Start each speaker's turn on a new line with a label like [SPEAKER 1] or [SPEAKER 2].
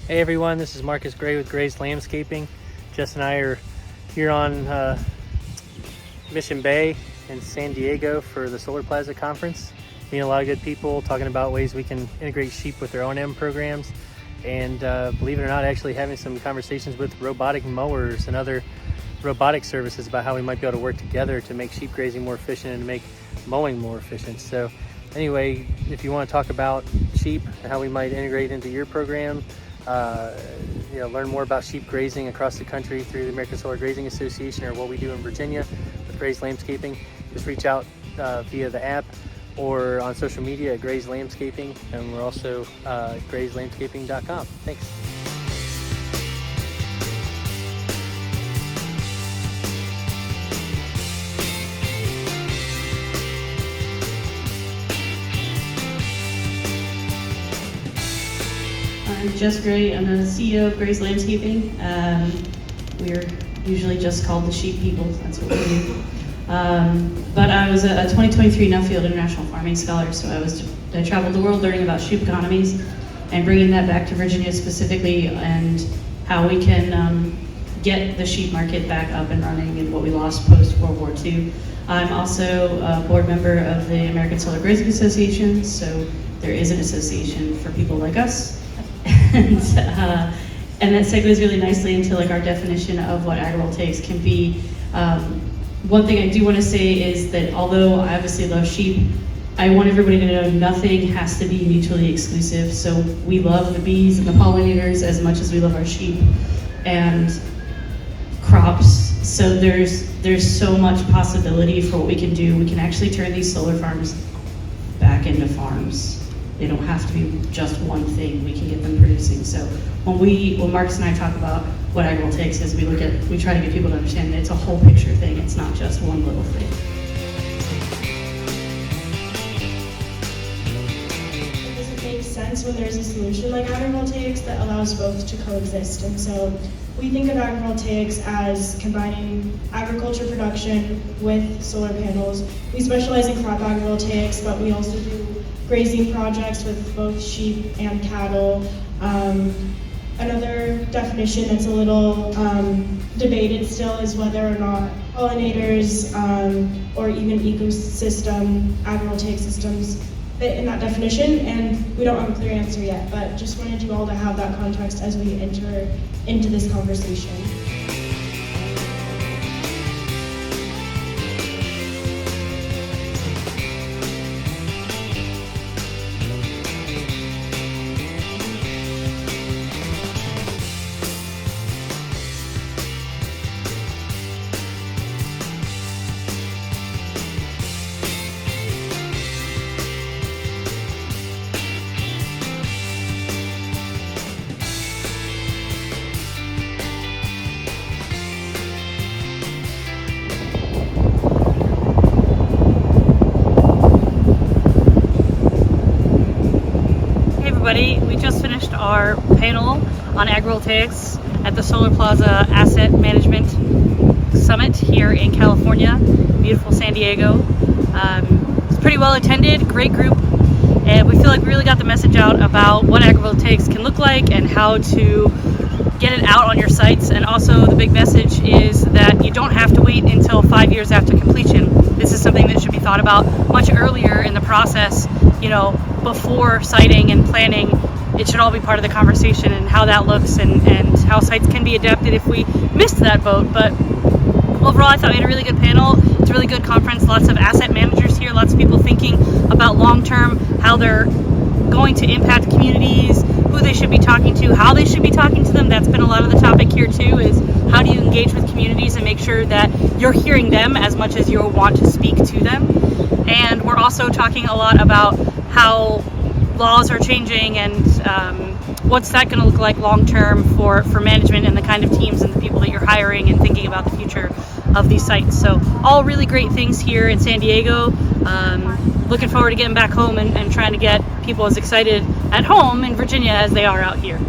[SPEAKER 1] Hey everyone, this is Marcus Gray with Gray's Landscaping. Jess and I are here on Mission Bay in San Diego for the Solar Plaza conference. Meeting a lot of good people, talking about ways we can integrate sheep with their O&M programs, and believe it or not, actually having some conversations with robotic mowers and other robotic services about how we might be able to work together to make sheep grazing more efficient and to make mowing more efficient. So anyway, if you want to talk about sheep and how we might integrate into your program, learn more about sheep grazing across the country through the American Solar Grazing Association or what we do in Virginia with Gray's Landscaping, just reach out via the app or on social media at Gray's Landscaping, and we're also grayslandscaping.com. Thanks.
[SPEAKER 2] I'm Jess Gray. I'm the CEO of Gray's Landscaping. We're usually just called the sheep people. That's what we do. But I was a 2023 Nuffield International Farming Scholar, so I traveled the world learning about sheep economies and bringing that back to Virginia specifically, and how we can get the sheep market back up and running and what we lost post World War II. I'm also a board member of the American Solar Grazing Association, so there is an association for people like us. And that segues really nicely into our definition of what agrivoltaics can be. One thing I do want to say is that although I obviously love sheep, I want everybody to know nothing has to be mutually exclusive. So we love the bees and the pollinators as much as we love our sheep and crops. So there's so much possibility for what we can do. We can actually turn these solar farms back into farms. They don't have to be just one thing. We can get them producing. So when Marcus and I talk about what agrivoltaics is, we try to get people to understand that it's a whole picture thing. It's not just one little thing.
[SPEAKER 3] Does it make sense when there's a solution like agrivoltaics that allows both to coexist? And so we think of agrivoltaics as combining agriculture production with solar panels. We specialize in crop agrivoltaics, but we also do grazing projects with both sheep and cattle. Another definition that's a little debated still is whether or not pollinators or even ecosystem agrivoltaic systems fit in that definition, and we don't have a clear answer yet, but just wanted you all to have that context as we enter into this conversation.
[SPEAKER 4] We just finished our panel on agrivoltaics at the Solar Plaza Asset Management Summit here in California, beautiful San Diego. It's pretty well attended, great group, and we feel like we really got the message out about what agrivoltaics can look like and how to get it out on your sites. And also the big message is that you don't have to wait until 5 years after completion. This is something that should be thought about much earlier in the process, before siting and planning. It should all be part of the conversation and how that looks and how sites can be adapted if we missed that boat. But overall, I thought we had a really good panel. It's a really good conference. Lots of asset managers here, lots of people thinking about long-term, how they're going to impact communities, who they should be talking to, how they should be talking to them. That's been a lot of the topic here too, is how do you engage with communities and make sure that you're hearing them as much as you want to speak to them. And we're also talking a lot about how laws are changing and what's that going to look like long term for management and the kind of teams and the people that you're hiring and thinking about the future of these sites. So all really great things here in San Diego. Looking forward to getting back home and trying to get people as excited at home in Virginia as they are out here.